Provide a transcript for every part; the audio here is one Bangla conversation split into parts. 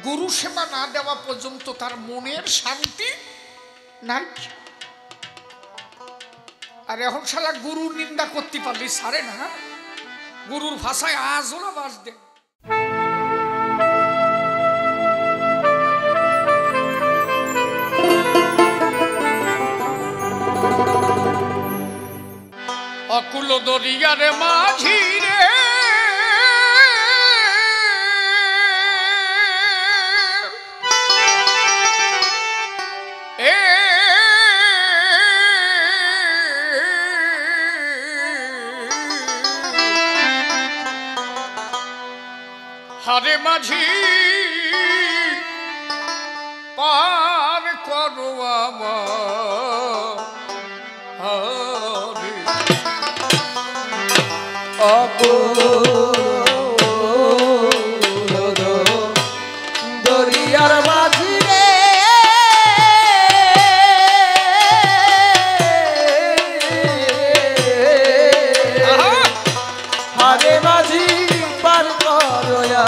গুরু সেবা না দেওয়া পর্যন্ত তার মনের শান্তি নাই। আর এখন শালা গুরুর নিন্দা করতে পারলি সারে না, গুরুর ভাষায় আজও বাস দে। অকুল দরিয়ার মাঝি রে হারে মাঝি পার করো দরিয়ার মাঝি রে হারে মাঝি পার করয়া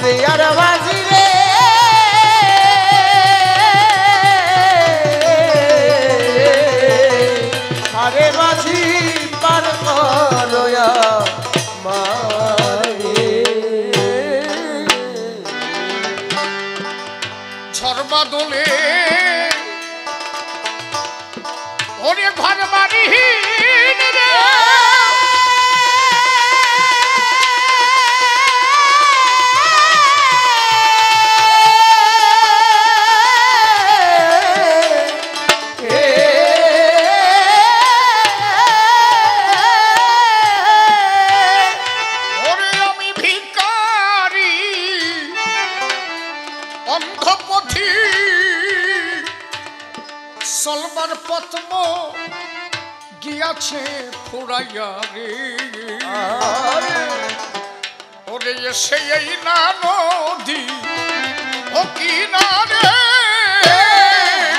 দরিয়ার মাঝি রে হারে মাঝি পার করয়া ঝড় বাদলে ওরে ঘর বাড়ি সলবার পদ্ম গিয়াছে ফুরাইয়া রে ওরে এসে এই না নদী ও কি না রে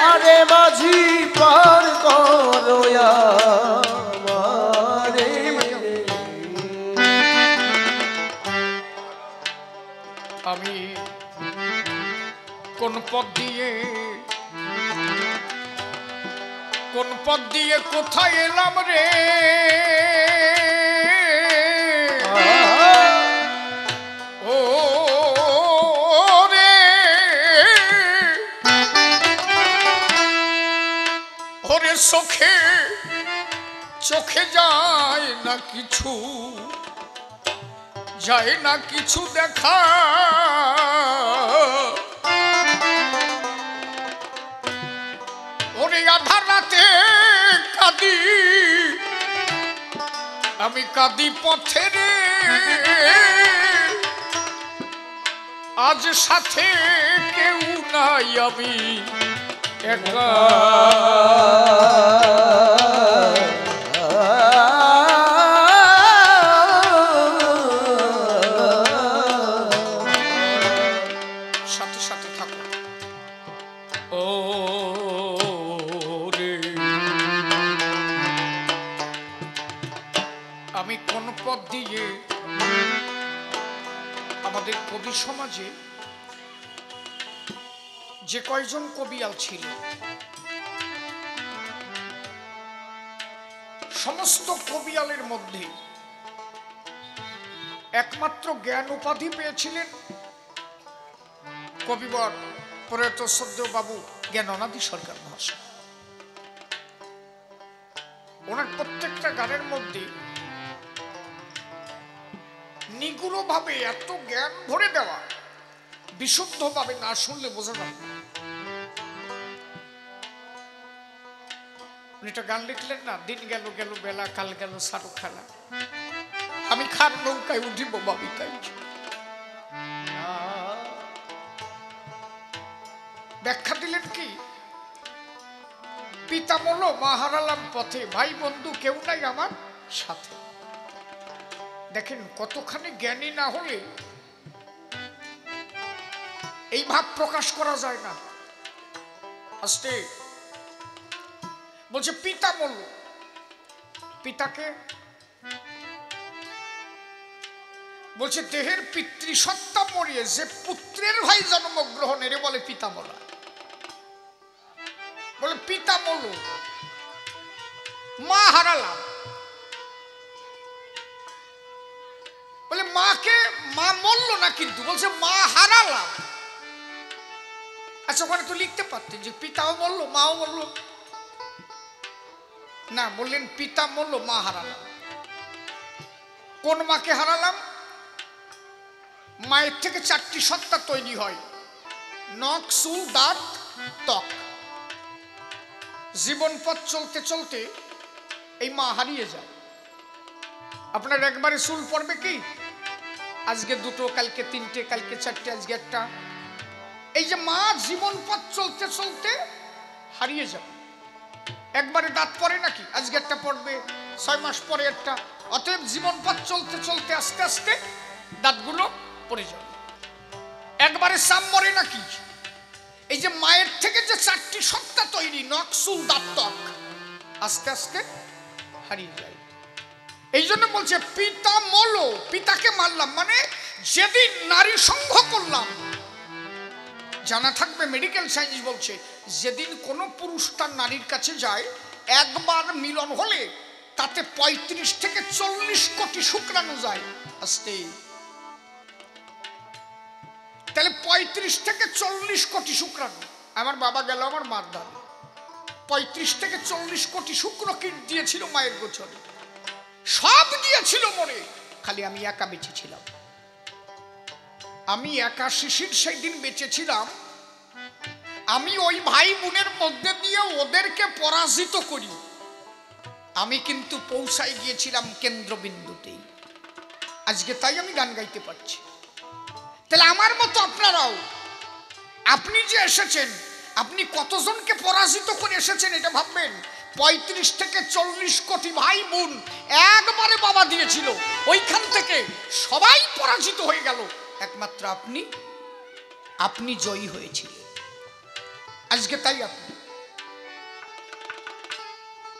হারে মাঝি পার করয়া আমি কোন পথ দিয়ে কোথায় এলাম রে ও রে ওরে চোখে যায় না কিছু দেখা ওরে আধার রাতে কাঁদি আমি কাঁদি পথে রে আজ সাথে কেউ নাই আমি একা সাথে থাকো ও আমি কোন পথ দিয়ে আমাদের কবি সমাজে যে কয়জন কবিয়াল ছিল সমস্ত কবিয়ালের মধ্যে একমাত্র জ্ঞান উপাধি পেয়েছিলেন কবিবর প্রয়াত শ্রদ্ধেয় বাবু জ্ঞানানন্দ সরকার মহাশয়। ওনার প্রত্যেকটা গানের মধ্যে নিগুড় ভাবে এত জ্ঞান ভরে দেওয়া, বিশুদ্ধ ভাবে না শুনলে বোঝা যাবে না। উনি একটা গান লিখলেন না, দিন গেল গেল বেলা, কাল গেল সারু খেলা, আমি খার নৌকায় উঠিব ভাবি তাই। ব্যাখ্যা দিলেন কি, পিতা বলল মা হারালাম পথে, ভাই বন্ধু কেউ নাই আমার সাথে। দেখেন কতখানি জ্ঞানী না হলে এই ভাব প্রকাশ করা যায় না। আস্তে বলছে পিতা বলল, পিতাকে বলছে দেহের পিতৃসত্তা মরিয়ে যে পুত্রের ভাই জন্মগ্রহণের বলে পিতা মরা, বলে পিতা মরল, মা হারালাম। বলে মাকে, মা মরল না কিন্তু, বলছে মা হারালাম। আচ্ছা ওখানে তো লিখতে পারতেন যে পিতাও মরল মাও মরল, না বললেন পিতা মরল মা হারালাম। কোন মাকে হারালাম? মায়ের থেকে 4টি সত্তা তৈরি হয়, নখ, চুল, দাঁত, ত্বক। জীবন পথ চলতে চলতে এই মা হারিয়ে যায়। আপনার একবারে চুল পড়বে কি? আজকে 2টো, কালকে 3টে, কালকে 4টে, আজকে 1টা। এই যে মা জীবন পথ চলতে চলতে হারিয়ে যাবে। একবারে দাঁত পড়ে নাকি? আজকে 1টা পড়বে, 6 মাস পরে 1টা। অতএব জীবন পথ চলতে চলতে আস্তে আস্তে দাঁতগুলো পড়ে যাবে। একবারে চাম মরে নাকি? এই যে মায়ের থেকে যে 4টি সত্তা তৈরি, নখ, চুল, দাঁত, ত্বক, আস্তে আস্তে হারিয়ে যায়। এই জন্য বলছে পিতা মরল, পিতাকে মারলাম, মানে যেদিন নারী সঙ্গ করলাম। জানা থাকবে মেডিকেল সায়েন্স বলছে যেদিন কোনো পুরুষ তার নারীর কাছে যায়, একবার মিলন হলে তাতে 35 থেকে 40 কোটি শুক্রাণু যায়। আস্তে, তাহলে 35 থেকে 40 কোটি শুক্রাণু। আমার বাবা গেল আমার মার দ্বারে, 35 থেকে 40 কোটি শুক্রকীট দিয়েছিল মায়ের গোচরে, সব দিয়েছিল মরে, খালি আমি একা বেঁচে ছিলাম। আমি একা শিশির সেই দিন বেঁচেছিলাম। আমি ওই ভাই বোনের মধ্যে দিয়ে ওদেরকে পরাজিত করি। আমি কিন্তু পৌঁছাই গিয়েছিলাম কেন্দ্রবিন্দুতেই। আজকে তাই আমি গান গাইতে পারছি। তাহলে আমার মতো আপনারাও, আপনি যে এসেছেন, আপনি কতজনকে পরাজিত করে এসেছেন এটা ভাববেন। 35 থেকে 40 কোটি ভাই বোন একবারে বাবা দিয়েছিল, ওইখান থেকে সবাই পরাজিত হয়ে গেল, একমাত্র আপনি জয়ী হয়েছিলেন। আজকে তাই আপনি,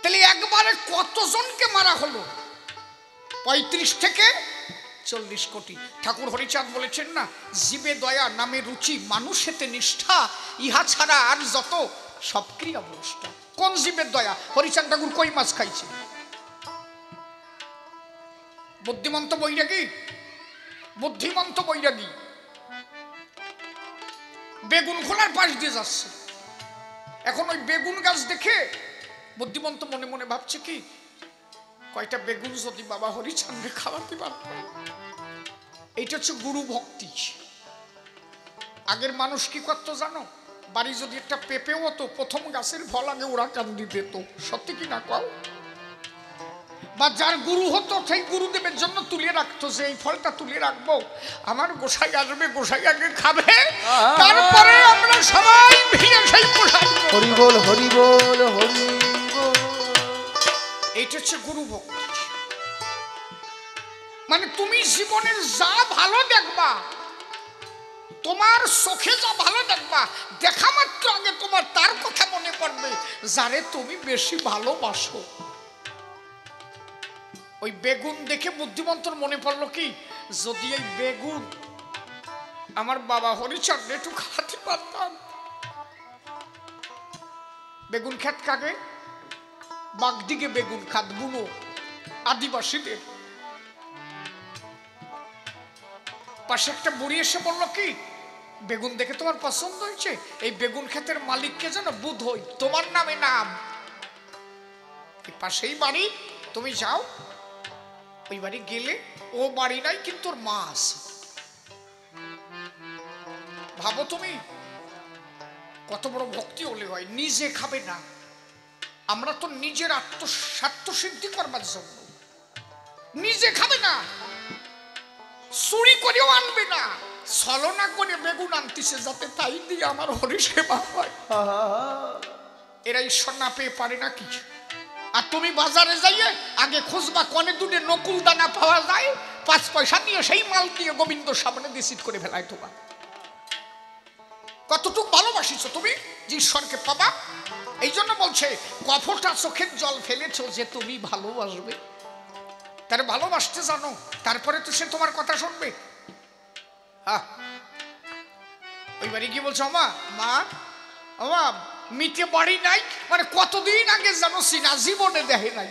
তাহলে একবারে কতজনকে মারা হলো? 35 থেকে 40 কোটি। ঠাকুর হরিচাঁদ বলেছেন না, জীবে দয়া নামে রুচি, মানুষেতে নিষ্ঠা, ইহা ছাড়া আর যত সব ক্রিয়া ভ্রষ্ট। কোন জীবের দয়া? হরিচাঁদ ঠাকুর কই মাছ খাইছে। বুদ্ধিমন্ত বৈরাগী, বুদ্ধিমন্ত বৈরাগী বেগুন খোলার পাশ দিয়ে যাচ্ছে। এখন ওই বেগুন গাছ দেখে বুদ্ধিমন্ত মনে মনে ভাবছে কি, কয়টা বেগুন যদি বাবা হরিচাঁদকে খাওয়াতে পারতাম। এইটা হচ্ছে গুরু ভক্তি। আগের মানুষ কি করতো জানো? বাড়ি যদি একটা পেঁপে হতো, প্রথম গাছের ফল আগে ওরা কান্দি দিত। সত্যি কি না কও? বা যার গুরু হতো সেই গুরুদেবের জন্য তুলে রাখতো, যে এই ফলটা তুলে রাখবো, আমার গোসাই আসবে, গোসাই আগে খাবে, তারপরে আমরা সবাই ভিড়ে সেই গোসাই। হরি বল, হরি বল, হরি বল। এইটা হচ্ছে গুরু ভক্তি। মানে তুমি জীবনের যা ভালো দেখবা, তোমার চোখে যা ভালো দেখবা, দেখা মাত্র আগে তোমার তার কথা মনে পড়বে যারে তুমি বেশি ভালোবাসো। ওই বেগুন দেখে বুদ্ধিমন্তর মনে পড়লো কি, যদি এই বেগুন আমার বাবা হরিচাঁদ একটু খাওয়াতে পারতাম। বেগুন খেত কাকে? বাগদিকে বেগুন খাত বুনো আদিবাসীদের। পাশে একটা বুড়ি এসে বললো কি, বেগুন দেখে তোমার পছন্দ হয়েছে? এই বেগুন ক্ষেতের মালিককে জানো? বুধই, তোমার নামে নাম। পাশেই বাড়ি, তুমি যাও, ওই বাড়ি গেলে ও বাড়ি নাই কিন্তু ওর মা আছে। ভাবো তুমি কত বড় ভক্তি হলে হয়। নিজে খাবে না, আমরা তো নিজের আত্মস্বার্থ সিদ্ধি করবার জন্য নিজে খাবে না, চুরি করেও আনবে না, ছলনা করে বেগুন আনতেছে যাতে তাই দিয়ে আমার হরি সেবা হয়। এরা ঈশ্বর না পেয়ে পারে না কি? আর তুমি বাজারে যাইয়ে আগে খুঁজবা কনে দুটে নকুল দানা পাওয়া যায়, 5 পয়সা নিয়ে সেই মাল দিয়ে গোবিন্দ সামনে ডিসিট করে ফেলায়। তোমার কতটুকু ভালোবাসিছো তুমি যে ঈশ্বরকে পাবা। এই জন্য বলছে কফটা চোখের জল ফেলেছো যে তুমি ভালোবাসবে। তারে ভালোবাসতে জানো, তারপরে তো সে তোমার কথা শুনবে। ওই বাড়ি কি বলছো আমা, মা আমা মিটে বাড়ি নাই, মানে কতদিন আগে জানোছি না, জীবনে দেখে নাই।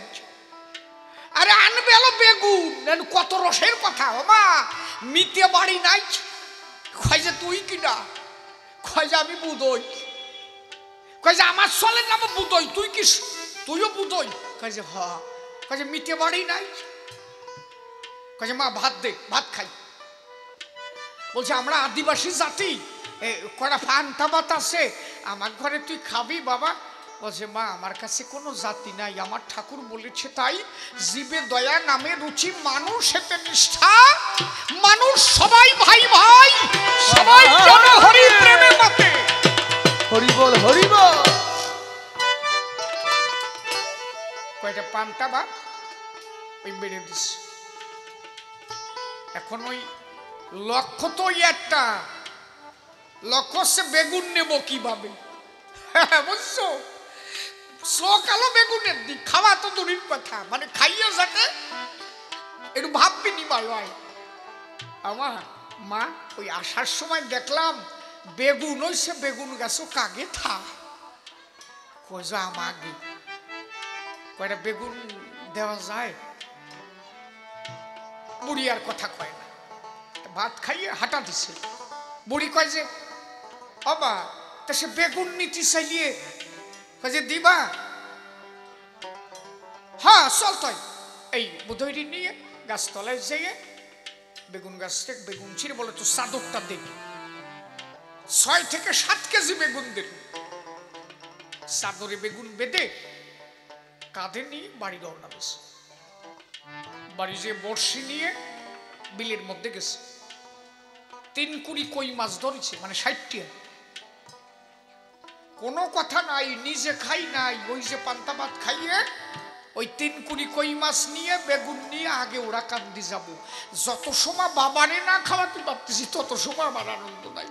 আরে আনবে এলো বেগুন, কত রসের কথা। আমা মিটে বাড়ি নাই, কয় যে তুই কিনা, কয় যে আমি বুধই, কয় যে আমার চলে নাম বুধই, তুই কি তুইও বুধই, কয় যে হ্যাঁ, কয় যে মিটে বাড়ি নাই, কয় যে মা ভাত দে, ভাত খাই। বলছে আমরা আদিবাসী জাতি, কটা পান্তা ভাত আছে আমার ঘরে, তুই খাবি বাবা। বলছে মা আমার কাছে কোনো জাতি নাই, আমার ঠাকুর বলেছে তাই, জীবে দয়া নামে রুচি, মানুষ এতে নিষ্ঠা, মানুষ সবাই ভাই ভাই, সবাই যেন হরি প্রেমে মতে। হরি বল হরি বল। কয়টা পান্তা ভাত ওই বেড়ে দিস। এখন ওই লক্ষ্য তো একটা, লক্ষ্য হচ্ছে বেগুন নেবো কিভাবে, বুঝছো, সকালও বেগুনের দিক, খাওয়া তো দূরের কথা, মানে খাইয়ে যাতে একটু ভাব বিনিময় হয়। আমার মা ওই আসার সময় দেখলাম বেগুন হইছে, বেগুন গাছও কাগে থা, কইজা আমাকে কয়টা বেগুন দেওয়া যায়। বুড়ি আর কথা কয় না, ভাত খাইয়ে হাঁটা দিছে। বুড়ি কয় যে বাবা তা সে বেগুন নিতে চাইলিয়ে, কয় যে দিবা, হ্যাঁ চল তাই। এই বুধৈরি নিয়ে গাছতলায় যেয়ে বেগুন গাছ থেকে বেগুন ছিঁড়ে বলে তো চাদরটা দেখি, 6 থেকে 7 কেজি বেগুন দিল। চাদরে বেগুন বেঁধে কাঁধে নিয়ে বাড়ি রওনা গেছে। বাড়ি যে বড়শি নিয়ে বিলের মধ্যে গেছে, 3 কুড়ি কই মাছ ধরেছে, মানে 60টা। কোনো কথা নাই, নিজে খাই নাই, ওই যে পান্তা ভাত খাইয়ে ওই 3 কুড়ি কই মাছ নিয়ে বেগুন নিয়ে আগে ওরা কান্দি যাব। যত সময় বাবারে না খাওয়াতে পারতেছি তত সময় আমার আনন্দ নাই।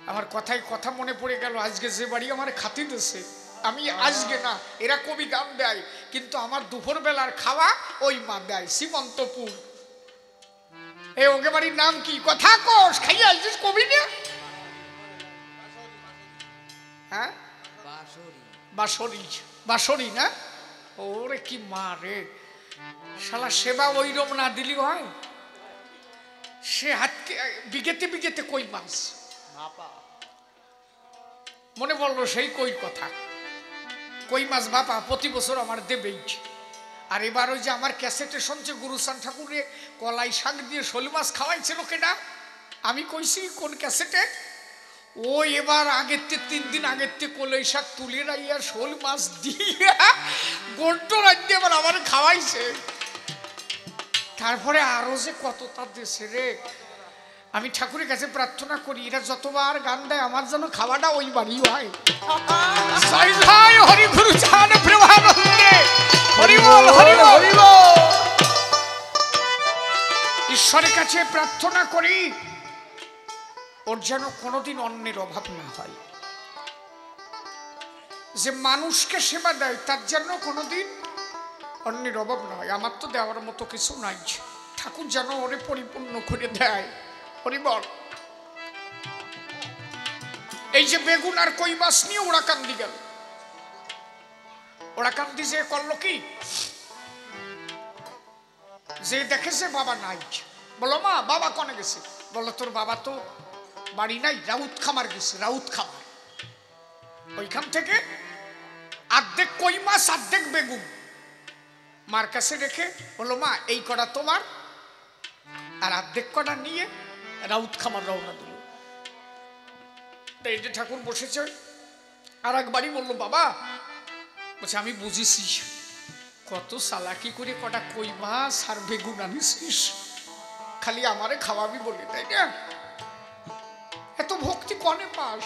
আমার কথায় কথা মনে পড়ে গেল, আজকে যে বাড়ি আমার খাতি দিছে, আমি আজকে না, এরা কবি গান দেয়, কিন্তু আমার দুপুর বেলার খাওয়া ওই মা দেয়, সীমন্তপুর। এ ওকে বাড়ির নাম কি, কথা কোষ খাইয়া আসছিস কবি না, হ্যাঁ বাঁশরি, বাঁশরি না, ওরে কি মা রে, শালা সেবা ওইরম না দিলি হয়। সে হাতকে বিঘেতে বিঘেতে কই মাছ, মনে পড়লো সেই কই কথা, কই মাছ বাপা প্রতি বছর আমার দেবেই। আর এবার ওই যে আমার ক্যাসেটে শুনছে গুরুচান ঠাকুরে কলাই শাক দিয়ে শোল মাছ খাওয়াইছিল কেনা, আমি কইছি কোন ক্যাসেটে, ও এবার আগের 3 দিন আগের থেকে কলাই শাক তুলে রাইয়া শোল মাছ দিয়ে গোট্ট রাজ্যে এবার আমার খাওয়াইছে। তারপরে আরো যে কতটা দেশে রে, আমি ঠাকুরের কাছে প্রার্থনা করি এরা যতবার গান দেয় আমার যেন খাওয়াটা ওই বাড়ি হয়। হরি গুরু চান প্রেমানন্দে, হরি বল হরি বল হরি বল। ঈশ্বরের কাছে প্রার্থনা করি ওর যেন কোনোদিন অন্যের অভাব না হয়, যে মানুষকে সেবা দেয় তার যেন কোনোদিন অন্যের অভাব না হয়। আমার তো দেওয়ার মতো কিছু নাই, ঠাকুর যেন ওরে পরিপূর্ণ করে দেয়। হরি বল। এই যে বেগুন আর কই মাছ নিয়ে ওরা কান্দি গেল, ওরা কান্দি যে করলো কি, যে দেখেছে বাবা নাই, বলো মা বাবা কনে গেছে, বলো তোর বাবা তো বাড়ি নাই, রাউত খামার গেছে, রাউত খামার। ওইখান থেকে অর্ধেক কই মাছ অর্ধেক বেগুন মার কাছে রেখে বলো মা এই কটা তোমার, আর অর্ধেক কটা নিয়ে রাউত খামার রওনা দিল। এই যে ঠাকুর বসেছে, আর এক বাড়ি বললো বাবা, বলছে আমি বুঝেছি কত চালাকি করে কটা কই মাছ আর বেগুন আনিস, খালি আমারে খাওয়াবি বলে, তাই না? এত ভক্তি কনে পাস,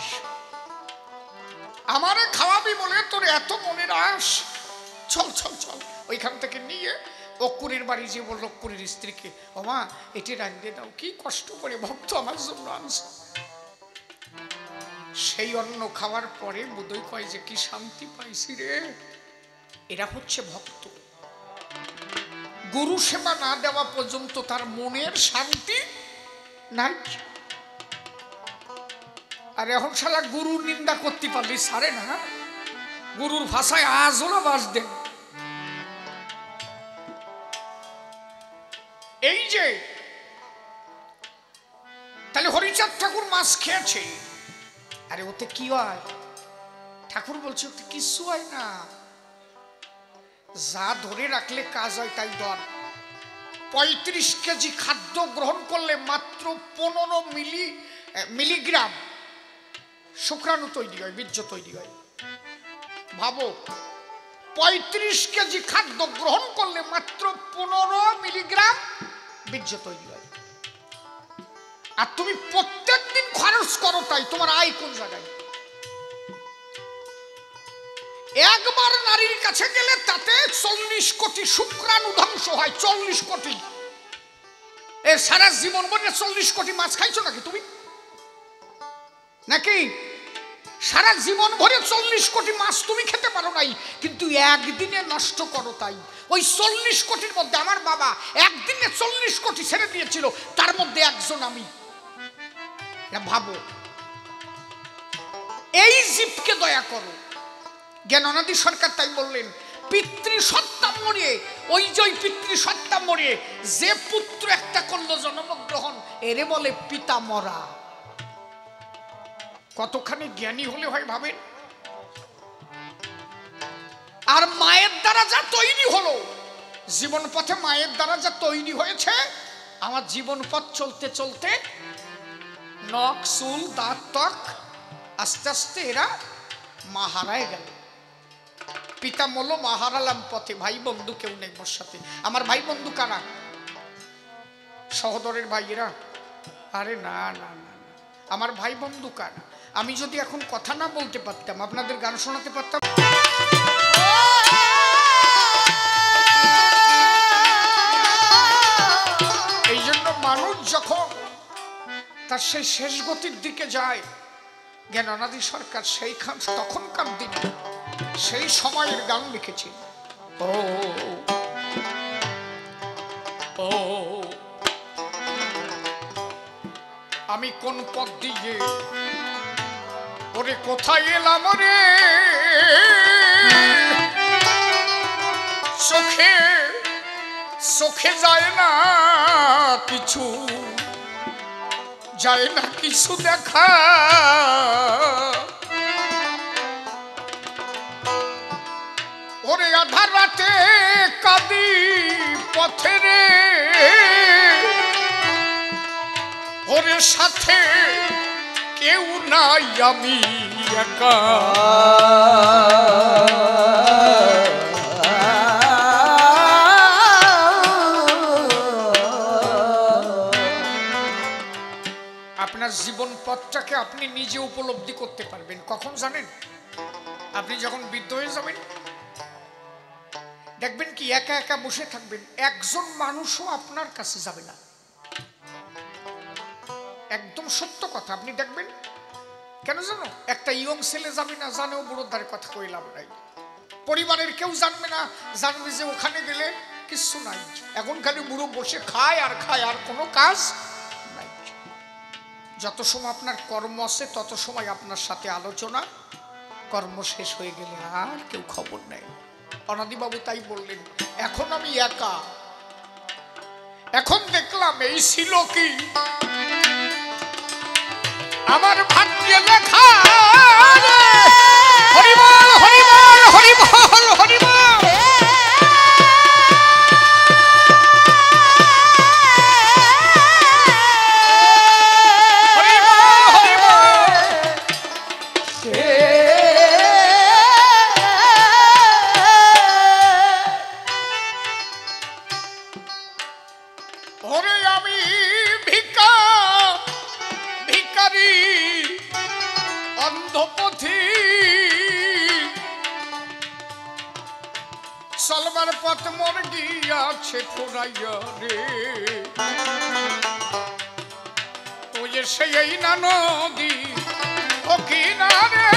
আমারে খাওয়াবি বলে তোর এত মনের আস, চল চল চল। ওইখান থেকে নিয়ে অকুরের বাড়ি যে বলল অকুরের স্ত্রীকে, ও মা এটি রাঁধিয়ে দাও, কি কষ্ট করে ভক্ত আমার জন্য আনছে। সেই অন্ন খাওয়ার পরে বুধই কয় যে কি শান্তি পাইছি রে, এরা হচ্ছে ভক্ত। গুরু সেবা না দেওয়া পর্যন্ত তার মনের শান্তি নাই। আর এখন শালা গুরুর নিন্দা করতে পারলি সারে না, গুরুর ভাষায় আজও বাস দেন। এই যে তাহলে হরিচাঁদ ঠাকুর মাছ খেয়েছে, আরে ওতে কি হয়? ঠাকুর বলছে ওতে কিছু হয় না, যা ধরে রাখলে কাজ হয় তাই ধর। 35 কেজি খাদ্য গ্রহণ করলে মাত্র 15 মিলিগ্রাম শুক্রাণু তৈরি হয়, বীর্য তৈরি হয়। ভাবো 35 কেজি খাদ্য গ্রহণ করলে মাত্র 15 মিলিগ্রাম বীর্য তৈরি হয়। আর তুমি প্রত্যেক দিন খরচ করো তাই, তোমার আয় কোন জায়গায়? একবার নারীর কাছে গেলে তাতে 40 কোটি শুক্রাণু ধ্বংস হয়। 40 কোটি। এর সারা জীবন ভরে 40 কোটি মাছ খাইছো নাকি তুমি? নাকি সারা জীবন ভরে 40 কোটি মাছ তুমি খেতে পারো নাই, কিন্তু একদিনে নষ্ট করো তাই। ওই 40 কোটির মধ্যে আমার বাবা একদিনে 40 কোটি ছেড়ে দিয়েছিল, তার মধ্যে একজন আমি। ভাবো, এই জীবকে দয়া করো। জ্ঞানানন্দ সরকার তাই বললেন, পিতৃসত্তা মরে, ওই যে পিতৃসত্তা মরে যে পুত্র একটা করলো জন্মগ্রহণ, এরে বলে পিতা মরা। কতখানি জ্ঞানী হলে হয় ভাবেন। আর মায়ের দ্বারা যা তৈরি হলো, জীবন পথে মায়ের দ্বারা যা তৈরি হয়েছে, আমার জীবন পথ চলতে চলতে নখ চুল দাঁত ত্বক আস্তে আস্তে এরা মা হারায় গেল। পিতা মলো মা হারালাম পথে, ভাই বন্ধু কেউ নেই মোর সাথে। আমার ভাই বন্ধু কারা? সহোদরের ভাইয়েরা? আরে না না না, আমার ভাই বন্ধু কারা? আমি যদি এখন কথা না বলতে পারতাম, আপনাদের গান শোনাতে পারতাম। এই জন্য মানুষ যখন তার সেই শেষ গতির দিকে যায়, জ্ঞানানন্দ সরকার সেইখান তখনকার দিনে সেই সময়ের গান লিখেছে। ও ও আমি কোন পথ দিয়ে ওরে কোথায় এলাম রে, চোখে চোখে যায় না কিছু, যায় না কিছু দেখা। ওরে আধার রাতে কাঁদি পথে রে, ওরে সাথে কেউ নাই আমি একা। আপনার জীবন পথটাকে আপনি নিজে উপলব্ধি করতে পারবেন কখন জানেন? আপনি যখন বৃদ্ধ হয়ে যাবেন, দেখবেন কি একা একা বসে থাকবেন, একজন মানুষও আপনার কাছে যাবে না। একদম সত্য কথা। আপনি দেখবেন কেন জানো? একটা ইয়ং ছেলে যাবে না, জানেও বুড়োর দ্বারে কথা কইলাম নাই। পরিবারের কেউ জানবে না, জানবে যে ওখানে গেলে কিচ্ছু নাই। এখন খালি বুড়ো বসে খায় আর খায়, আর কোনো কাজ নাই। যত সময় আপনার কর্ম আছে তত সময় আপনার সাথে আলোচনা, কর্ম শেষ হয়ে গেলে আর কেউ খবর নেয়। অনাদিবাবু তাই বললেন, এখন আমি একা। এখন দেখলাম এই ছিল কি আমার ভাগ্যে লেখা। হরিবল হরিবল হরিবল হরিবল। চলবার পথ মোর গিয়াছে খোরাইয়া রে, ওই যে সেই না নদী ও কিনারে।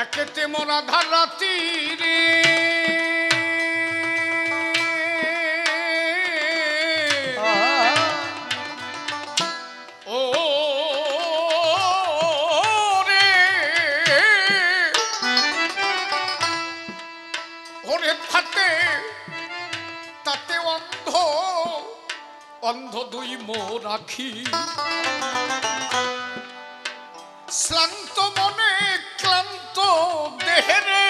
একেতে মোরা ধারাতি রে ও রে ওরে থাকে তাতে অন্ধ অন্ধ দুই মোর আখি শ্রান্ত মনে ক্লান্ত দেহেরে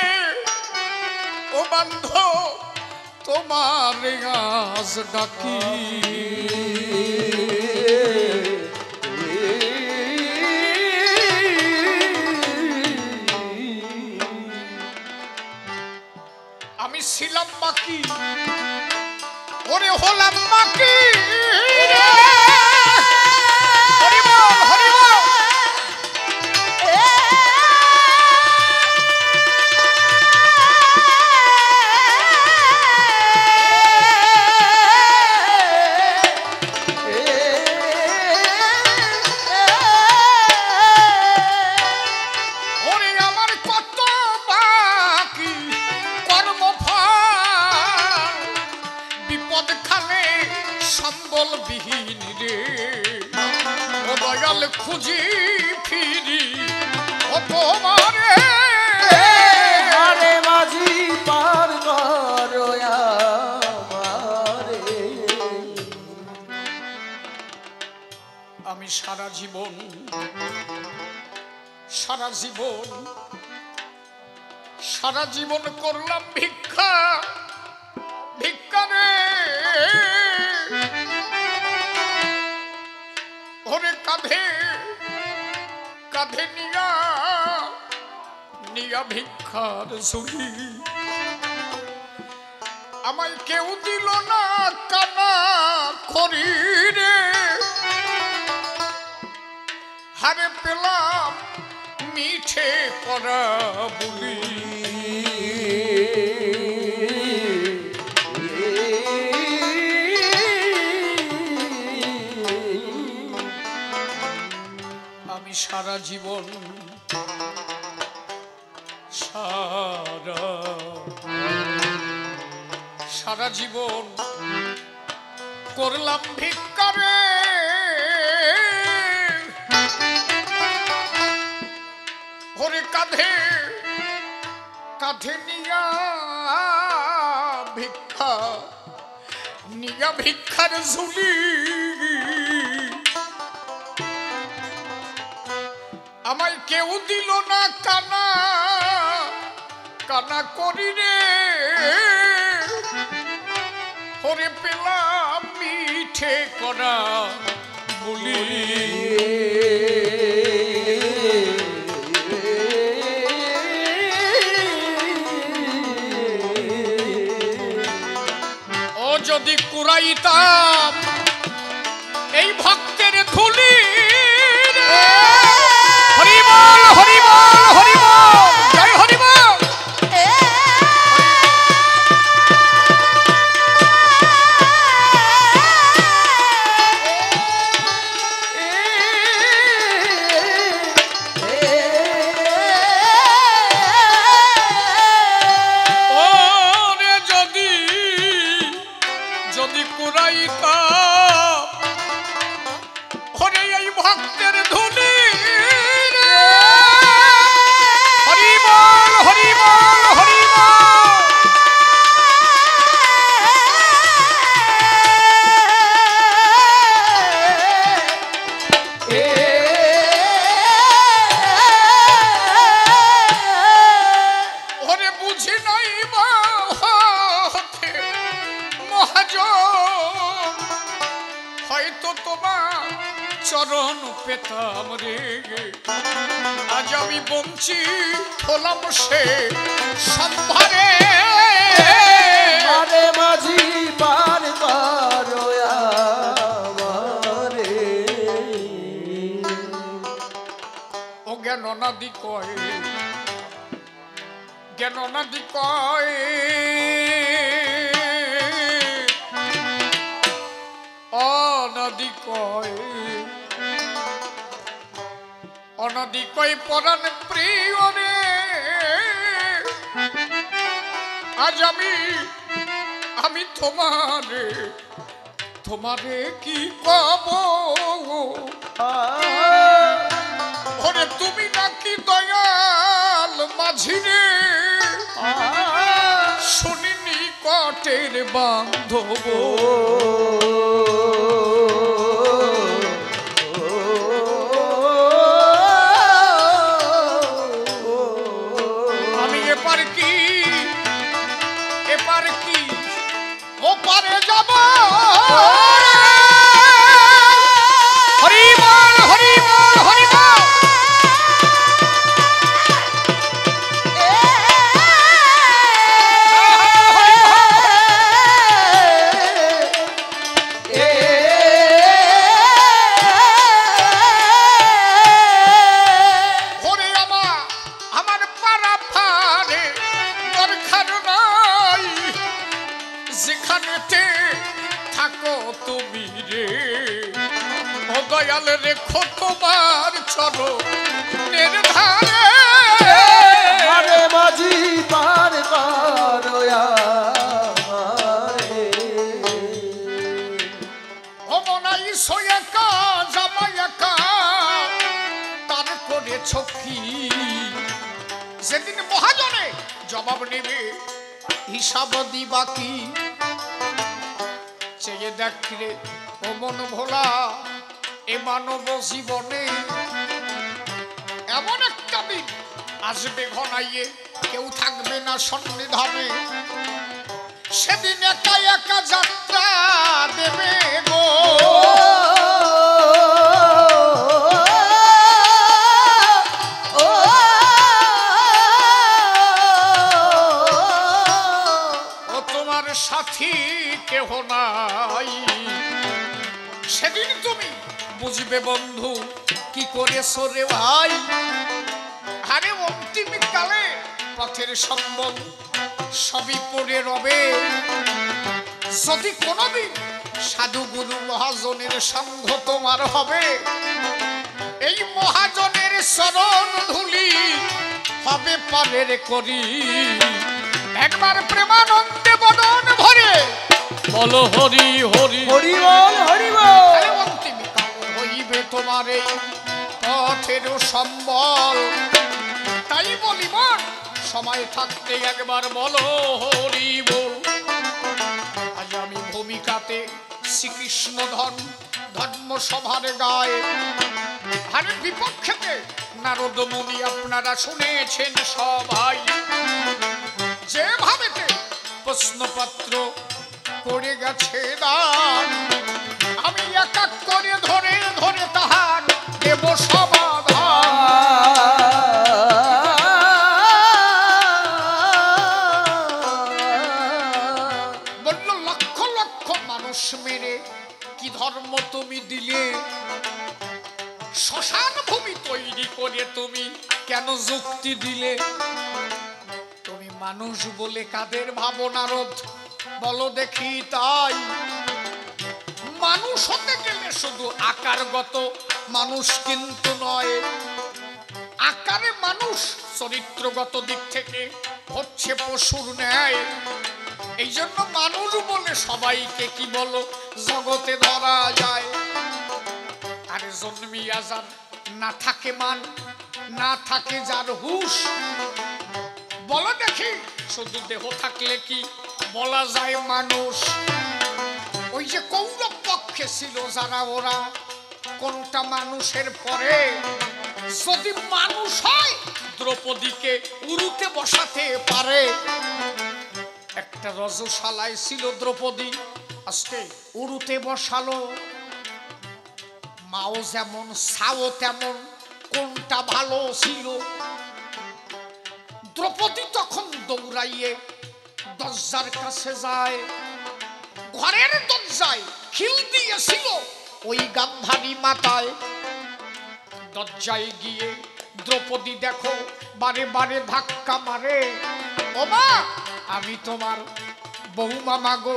ও বান্ধ তোমার আজ ডাকি আমি ছিলাম বাকি ওরে হলাম বাকি খুঁজি ফিরি ও তোমারে আরে মাঝি পার করো আমারে আমি সারা জীবন করলাম ভিক্ষা ভিক্ষারে ওরে কাঁধে কাঁধে নিয়া ভিক্ষার ঝুলি আমায় কেউ দিল না কানা করি রে হারে পেলাম মিঠে করা বলি আমি সারা জীবন সারা জীবন করলাম ভিক্ষারে ওরে কাঁধে কাঁধে নিয়া ভিক্ষার ঝুলি আমায় কেউ দিল না কানা কানা করি রে ওরে পেলাম মিঠে করা বলি ও যদি কুড়াইতাম এই ভক্তের ধুলি হরিবল হরিবল হরিবল জয় হরিবল ওরে যদি কুড়াইতাম ওরে এই ভক্তের ধুলি হরিবল হরিবল হরিবল ওরে বুঝি নাই মহাজন হয়তো তোমার চরণ পেতাম রে আজ আমি বঞ্চিত হলাম সে সম্ভারে আরে মাঝি পার করো আমারে ও জ্ঞান অনাদি কয় অনাদি কয় অনাদি কয় পরাণ প্রিয় রে আজ আমি তোমারে তোমারে কি কব ওরে তুমি নাকি দয়াল মাঝি রে শুনিনি কটের বান্ধব আমি এপার কি ও পারে যাব হরি বল হরি বল হরি বল দয়াল রেখো তোমার চরণের ধারে আরে মাঝি পার করো অমনাই সয়াকা জামায়াকা তার করে ছকি সেদিন মহাজনে জবাব নেবে হিসাব দিবা কি চেয়ে দেখ রে ও মন ভোলা এ মানব জীবনে এমন একটা দিন আসবে ঘনাইয়ে কেউ থাকবে না সন্নিধানে সেদিন একা একা যাত্রা দেবে গো ও তোমার সাথী কেহ নাই সেদিন তুমি বুঝবে বন্ধু কি করে সরে ভাই আরে অন্তিম কালে পথের সম্বল সবই পড়ে রবে যদি কোনদিন সাধু গুরু মহাজনের সঙ্গ তোমার হবে এই মহাজনের চরণ ধুলি হবে পারের করি একবার প্রেমানন্দে বদন ভরে বলো হরি হরি হরি বল হরি বল অন্তিম হইবে তোমার এই পথের সম্বল তাই বলি মন সময় থাকতে একবার বলো হরি বল আজ আমি ভূমিকাতে শ্রীকৃষ্ণ ধর্ম সভার গায়ে আরে বিপক্ষেতে নারদ মুনি আপনারা শুনেছেন সবাই যেভাবেতে প্রশ্নপত্র করে গেছে দান আমি এক এক করে ধরে ধরে তাহার দেব সমাধান বলল লক্ষ লক্ষ মানুষ মেরে কি ধর্ম তুমি দিলে শ্মশান ভূমি তৈরি করে তুমি কেন যুক্তি দিলে তুমি মানুষ বলে কাদের ভাবনারোধ বলো দেখি তাই মানুষ হতে গেলে শুধু আকারগত মানুষ কিন্তু নয় আকারে মানুষ চরিত্রগত দিক থেকে হচ্ছে পশুর ন্যায় এই জন্য মানুষ বলে সবাইকে কি বলো জগতে ধরা যায় আরে জন্মিয়া যার না থাকে মান না থাকে যার হুশ বলো দেখি শুধু দেহ থাকলে কি বলা যায় মানুষ ওই যে কৌরব পক্ষে ছিল যারা ওরা কোনটা মানুষের পরে যদি মানুষ হয় দ্রৌপদীকে উরুতে বসাতে পারে একটা রজশালায় ছিল দ্রৌপদী আজকে উরুতে বসালো মাও যেমন সাও তেমন কোনটা ভালো ছিল দ্রৌপদী তখন দৌড়াইয়ে দরজার কাছে যায় ঘরের দরজায় খিল দিয়েছিল ওই গান্ধারী মাতায় দরজায় গিয়ে দ্রৌপদী দেখো বারে বারে ধাক্কা মারে ও মা আমি তোমার বৌমা মাগো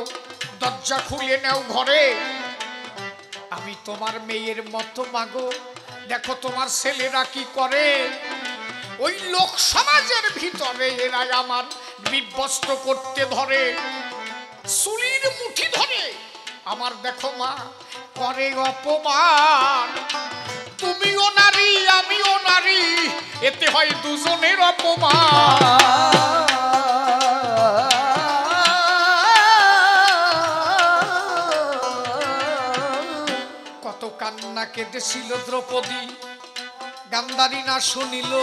দরজা খুলে নাও ঘরে আমি তোমার মেয়ের মতো মাগো দেখো তোমার ছেলেরা কি করে ওই লোক সমাজের ভিতরে এরা আমার বিবস্ত্র করতে ধরে, চুলির মুঠি ধরে আমার দেখো মা করে অপমান। তুমিও নারী আমিও নারী, এতে হয় দুজনের অপমান। কত কান্না কেঁদেছিল দ্রৌপদী, গান্ধারী না শুনিল,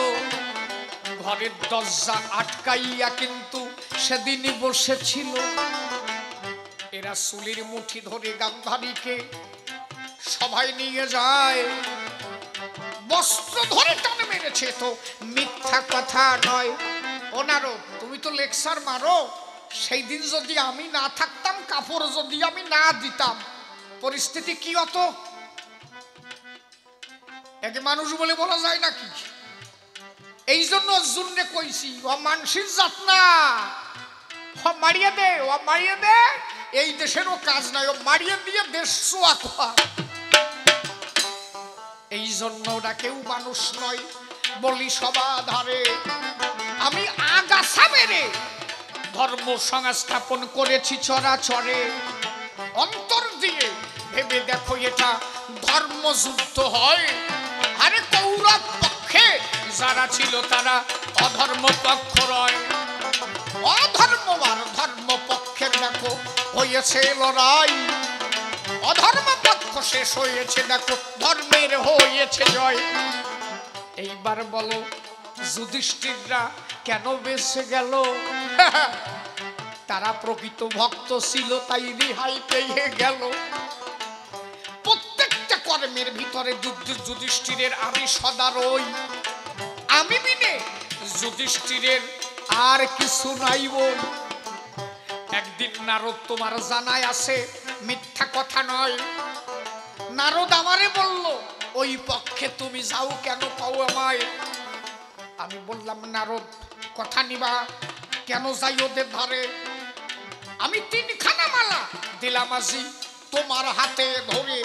ঘরের দরজা আটকাইয়া কিন্তু সেদিনই বসেছিল। এরা চুলির মুঠি ধরে গান্ধারীকে সবাই নিয়ে যায়, বস্ত্র ধরে টানে মেরেছে, তো মিথ্যা কথা নয়। ওনারও তুমি তো লেকচার মারো, সেই দিন যদি আমি না থাকতাম, কাপড় যদি আমি না দিতাম, পরিস্থিতি কি হতো? একে মানুষ বলে বলা যায় নাকি? এই জন্য অর্জুনকে কইছি ও মানসির জাত না, ও মারিয়ে দে, ও মারিয়ে দে, এই দেশেরও কাজ নাই, ও মারিয়ে দিয়ে দেশ সোয়া খোয়া। এই জন্য ওরা কেউ মানুষ নয়, বলি সবাধারে আমি আগাছা মেরে ধর্ম সংস্থাপন করেছি চরাচরে। অন্তর দিয়ে ভেবে দেখো এটা ধর্মযুদ্ধ হয়। আরে কৌরব পক্ষে যারা ছিল তারা অধর্ম পক্ষ রয়, অধর্ম আর ধর্ম পক্ষের দেখো হয়েছে লড়াই। অধর্ম পক্ষ শেষ হয়েছে, দেখো ধর্মের হয়েছে জয়। এইবার বলো যুধিষ্ঠিররা কেন বেঁচে গেল? তারা প্রকৃত ভক্ত ছিল, তাই রিহাই পেয়ে গেল। প্রত্যেকটা কর্মের ভিতরে যুধিষ্ঠিরের আমি সদা রই, আমি বিনে যুধিষ্ঠিরের আর কিছু নাই বল। একদিন নারদ, তোমার জানায় আছে, মিথ্যা কথা নয়, নারদ আমারে বলল ওই পক্ষে তুমি যাও কেন পাও আমায়? আমি বললাম নারদ কথা নিবা, কেন যাই ওদের ধারে? আমি 3খানা মালা দিলাম আজি তোমার হাতে ধরে,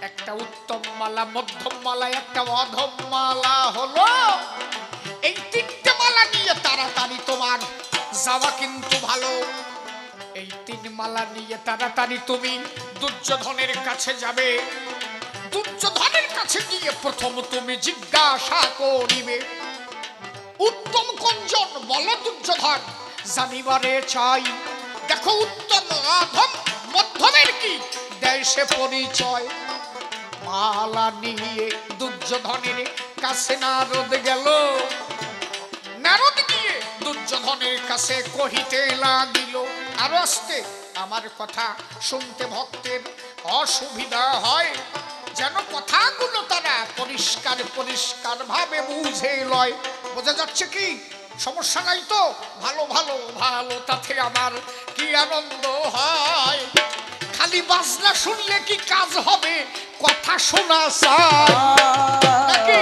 একটা উত্তম মালা, মধ্যম মালা, একটা অধম মালা হলো। এই 3টে মালা নিয়ে তাড়াতাড়ি তোমার যাওয়া কিন্তু ভালো। এই 3 মালা নিয়ে তাড়াতাড়ি তুমি দুর্যোধনের কাছে যাবে। দুর্যোধনের কাছে গিয়ে প্রথম তুমি জিজ্ঞাসা করিবে, উত্তম কোনজন বলো দুর্যোধন, জানিবারে চাই। দেখো উত্তম অধম মধ্যমের কি দেয় সে পরিচয়। মালা নিয়ে দুর্যোধনের কাছে নারদ গেল, নারদ গিয়ে দুর্যোধনের কাছে কহিতে লাগিল, আরো আসতে আমার কথা শুনতে ভক্তের অসুবিধা হয়, যেন কথাগুলো তারা পরিষ্কার পরিষ্কার ভাবে বুঝে লয়। বোঝা যাচ্ছে কি? সমস্যা নাই তো? ভালো ভালো ভালো, তাতে আমার কি আনন্দ হয়। খালি বাজনা শুনলে কি কাজ হবে? কথা শোনা চাই নাকি?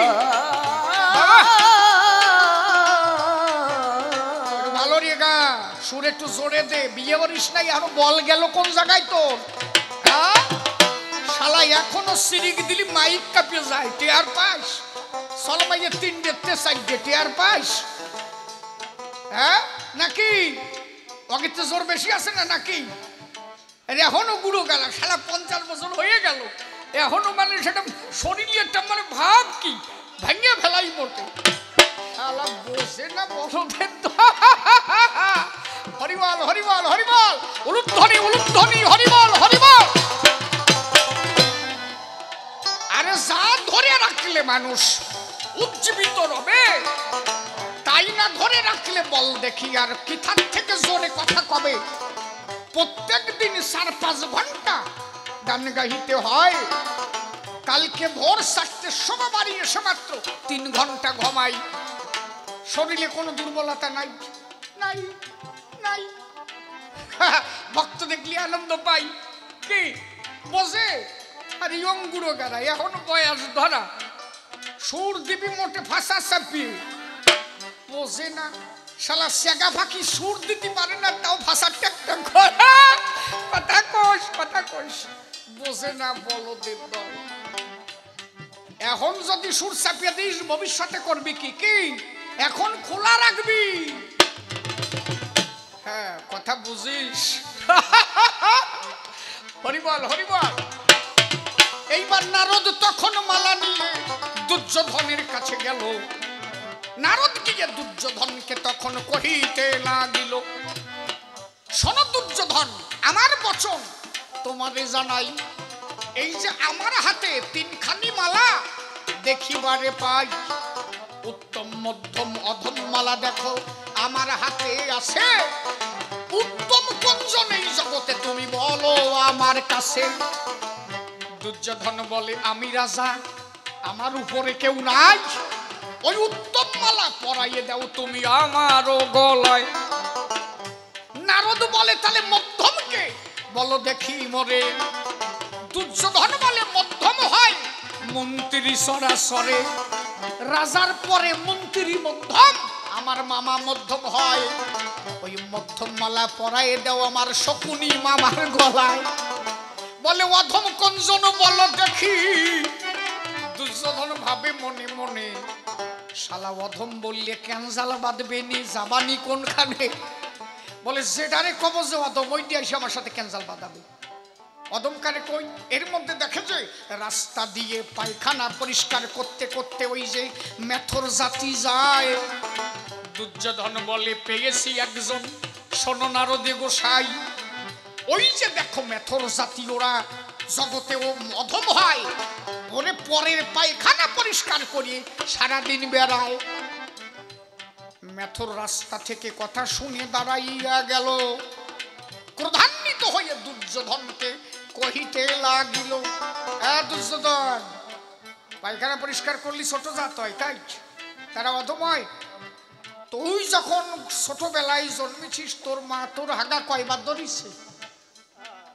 ভালো রে গা, সুর একটু জোরে দে। বিয়ে করিস নাই, আরো বল গেল কোন জায়গায় তোর? শালা এখনো সিরিক দিলি মাইক কাঁপিয়ে যায়, টেয়ার পাস? চল মাইয়ে 3 4 টেয়ার পাস? হ্যাঁ নাকি? অগিতে জোর বেশি আছে না নাকি? এখনো বুড়ো গেল, শালা 50 বছর হয়ে গেল, এখনো মানে সেটা শরীরের মানে ভাব কি ভেঙে ফেলাই মোটে। শালা বসে না বড়দের তো। হরিবল হরিবল হরিবল, উলুধ্বনি উলুধ্বনি, হরিবল হরিবল। আরে যা ধরে রাখলে মানুষ উজ্জীবিত রবে, তাই না ধরে রাখলে বল দেখি আর কিথার থেকে জোরে কথা কবে। প্রত্যেক দিন 4-5 ঘন্টা গান গাইতে হয়। কালকে ভোর 4টের সময় বাড়ি এসে মাত্র 3 ঘন্টা ঘুমাই। শরীরে কোনো দুর্বলতা নাই, নাই নাই। ভক্ত দেখলে আনন্দ পাই কি বোঝে? আর ইয়ং গুঁড়ো গাড়া এখনো বয়স ধরা, সুর দিবি মোটে ফাঁসা চাপিয়ে, বোঝে না। শালা সেগা ফাঁকি সুর দিতে পারে না, তাও ভাষা ট্যাকটা করে কথা কোষ কথা কোষ, বোঝে না বলদের দল। এখন যদি সুর চাপিয়ে দিস ভবিষ্যতে করবি কি? কি এখন খোলা রাখবি? হ্যাঁ কথা বুঝিস হরিবল হরিবল। এইবার নারদ তখন মালা নিয়ে দুর্যোধনের কাছে গেল। নারদ গিয়ে দুর্যোধনকে তখন কহিতে লাগিল, শোনো দুর্যোধন, আমার বচন তোমারে জানাই, এই যে আমার হাতে তিনখানি মালা দেখিবারে পাই, উত্তম মধ্যম অধম মালা দেখো আমার হাতে আছে, উত্তম কোনজন এই জগতে তুমি বলো আমার কাছে। দুর্যোধন বলে, আমি রাজা, আমার উপরে কেউ নাই, ওই উত্তম মালা পরাইয়ে দাও তুমি আমারও গলায়। নারদ বলে, তাহলে মধ্যমকে বলো দেখি মরে। দুর্যোধন বলে, মধ্যম হয় মন্ত্রী সরাসরে, রাজার পরে মন্ত্রী মধ্যম, আমার মামা মধ্যম হয়, ওই মধ্যম মালা পরাইয়ে দাও আমার শকুনি মামার গলায়। বলে, অধম কোনজন বলো দেখি। দুর্যোধন ভাবে মনে মনে, শালা অধম বললে ক্যানজাল বাঁধবে নি, যাবানি কোনখানে। বলে, যেটারে কব যে অধম, ওই দিয়ে এসে আমার সাথে ক্যানজাল বাঁধাবে। অধম কারে কই? এর মধ্যে দেখে যে রাস্তা দিয়ে পায়খানা পরিষ্কার করতে করতে ওই যে মেথর জাতি যায়। দুর্যোধন বলে, পেয়েছি একজন, শোনো নারদে গোসাই, ওই যে দেখো মেথর জাতি, ওরা জগতে ও অধম হয়, ওরে পরের পায়খানা পরিষ্কার করিয়ে সারাদিন বেড়ায়। মেথর রাস্তা থেকে কথা শুনে দাঁড়াইয়া গেল, ক্রোধান্বিত হয়ে দুর্যোধনকে কহিতে লাগিল, দুর্যোধন, পায়খানা পরিষ্কার করলি ছোট জাত হয়, তাই তারা অধম হয়? তুই যখন ছোটবেলায় জন্মেছিস তোর মা তোর হাগা কয়বার ধরিছে,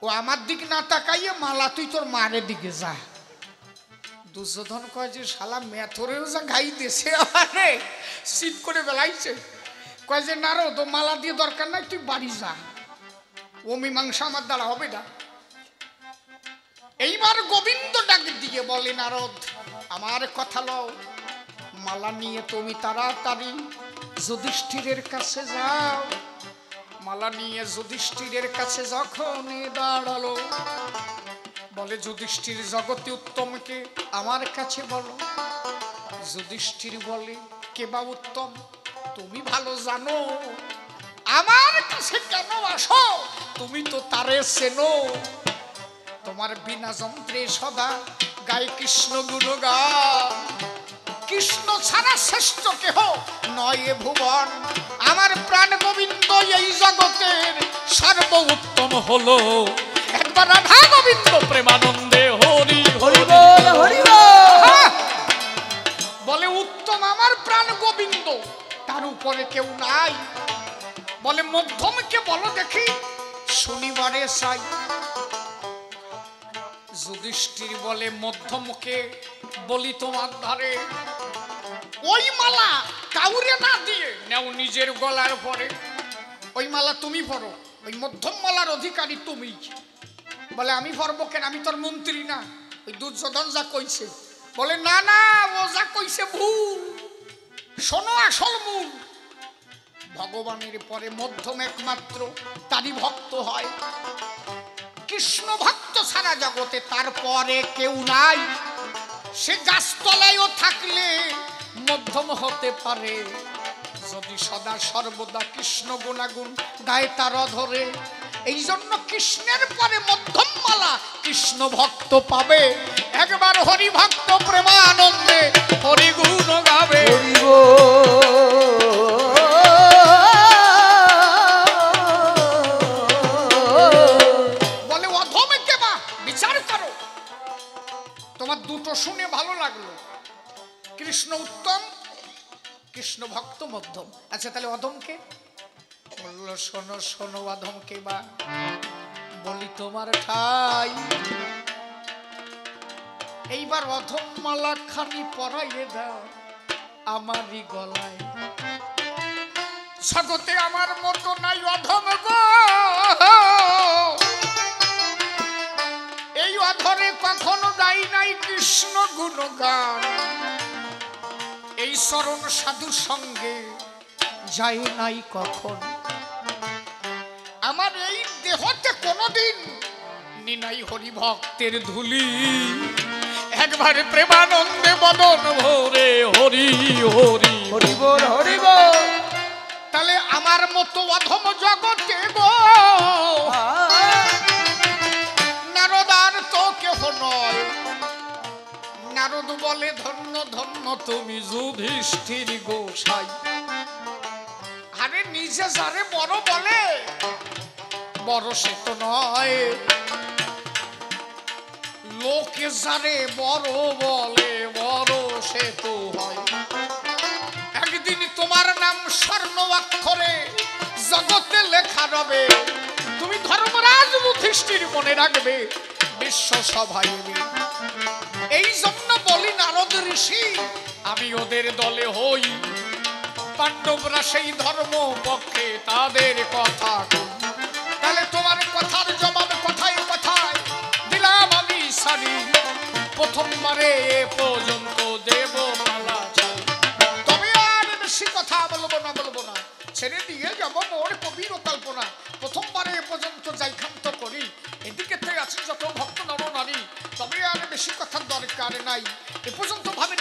ও আমার দিক না তাকাইয়ে মালা তুই তোর মারের দিকে যা। দুর্যোধন কয় যে শালা মেথরেও যা ঘাই দেশে আমারে শীত করে বেলাইছে। কয় যে নারদ, ও মালা দিয়ে দরকার নাই, তুই বাড়ি যা, ও মীমাংসা আমার দ্বারা হবে না। এইবার গোবিন্দ ডাক দিয়ে বলে, নারদ আমার কথা লও, মালা নিয়ে তুমি তাড়াতাড়ি যুধিষ্ঠিরের কাছে যাও। মালা নিয়ে যুধিষ্ঠিরের কাছে যখন দাঁড়ালো, বলে, যুধিষ্ঠির জগতে উত্তমকে আমার কাছে বলো। যুধিষ্ঠির বলে, কে বা উত্তম তুমি ভালো জানো, আমার কাছে কেন আসো, তুমি তো তারে চেনো। তোমার বিনা যন্ত্রে সদা গায় কৃষ্ণ গুণগান, কৃষ্ণ ছাড়া শ্রেষ্ঠ কেহ নয় এ ভুবন। আমার প্রাণ গোবিন্দ এই জগতের সর্ব উত্তম হলো, একবার রাধা গোবিন্দ প্রেমানন্দে হরি হরি বল হরি বল। বলে, উত্তম আমার প্রাণ গোবিন্দ, তার উপরে কেউ নাই। বলে, মধ্যমকে বলো দেখি শনিবারে চাই। যুধিষ্ঠির বলে, মধ্যমকে বলি তোমার ধারে, ওই মালা কাউরে না দিয়ে নেও নিজের গলার পরে, ওই মালা তুমি পরো, ওই মধ্যম মালার অধিকারী তুমি। বলে, আমি পরবো কেন, আমি তোর মন্ত্রী না। ওই দুর্যোধন যা কইছে, বলে, না না, ও যা কইছে ভুল, শোনো আসল মূল। ভগবানের পরে মধ্যম একমাত্র তারই ভক্ত হয়, কৃষ্ণ ভক্ত সারা জগতে তারপরে কেউ নাই। সে গাছতলায়ও থাকলে মধ্যম হতে পারে, যদি সদা সর্বদা কৃষ্ণ গুণাগুণ গায়ে তার ধরে। এই জন্য কৃষ্ণের পরে মধ্যম মালা কৃষ্ণ ভক্ত পাবে, একবার হরি ভক্ত প্রেমানন্দে হরি গুণ গাবে। বলে, অধমে কে বা বিচার করো। তোমার দুটো শুনে ভালো লাগলো, কৃষ্ণ উত্তম, কৃষ্ণ ভক্ত মধ্যম। আচ্ছা, তাহলে অধমকে বললো, শোনো শোনো অধমকে বা বলি তোমার ঠাই। এইবার অধম মালা খানি পরাইয়ে দাও আমারই গলায়, জগতে আমার মতো নাই অধম গো। এই অধরে কখনো গাই নাই কৃষ্ণ গুণগান, এই শরণ সাধু সঙ্গে যাই নাই কখন। কোনদিন নিনাই হরি ভক্তের ধুলি, একবারে প্রেমানন্দে বদন ভরে হরি হরি হরি বল হরি বল। তাহলে আমার মতো অধম জগতে গো নারদার তো কেহ নয়। নারদ বলে ধন্য ধন্য তুমি যুধিষ্ঠির গোসাই। আরে নিজে যারে বড় বলে বড় সে তো নয়, লোকে যারে বড় বলে বড় সে তো হয়। একদিন তোমার নাম স্বর্ণ অক্ষরে জগতে লেখা রবে, তুমি ধর্মরাজ যুধিষ্ঠির মনে রাখবে বিশ্ব সভায়। এই জন্য বলি নারদ ঋষি আমি ওদের দলে হই, পাণ্ডবরা সেই ধর্ম পক্ষে তাদের কথা কই। তাহলে তোমার কথার জবাব কথায় কথায় দিলাম আমি সারি, প্রথমবারে এ পর্যন্ত দেব মালা চাই। তবে আর বেশি কথা বলবো না, ছেড়ে দিয়ে যাব মোর কবির কল্পনা। প্রথমবারে এ পর্যন্ত যাই ক্ষান্ত করি, এদিকে আছে যত ভক্ত নর নারী, তবে আর বেশি কথার দরকার নাই। এ পর্যন্ত ভাবে